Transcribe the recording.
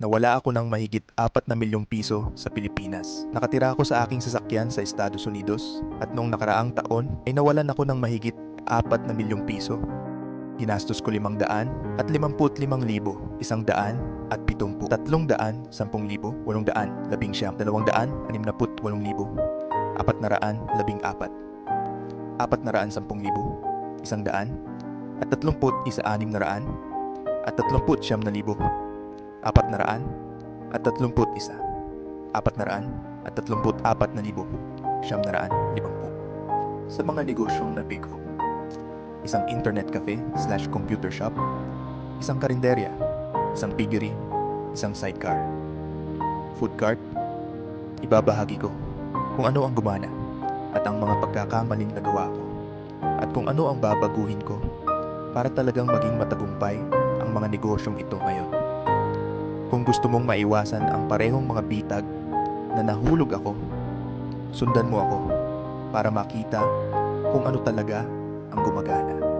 Nawala ako ng mahigit 4 na milyong piso sa Pilipinas. Nakatira ako sa aking sasakyan sa Estados Unidos at noong nakaraang taon ay nawalan ako ng mahigit 4 na milyong piso. Ginastos ko 555,000, 170, 310,000, 819, 268,000, 414, 410,000, 100, at 31,600, at 39,000, 400, at 31, 400, at 34,950. Sa mga negosyong nabigo, isang internet cafe slash computer shop, isang karinderya, isang piggery, isang sidecar, food cart, ibabahagi ko kung ano ang gumana at ang mga pagkakamaling nagawa ko at kung ano ang babaguhin ko para talagang maging matagumpay ang mga negosyong ito ngayon. Kung gusto mong maiwasan ang parehong mga bitag na nahulog ako, sundan mo ako para makita kung ano talaga ang gumagana.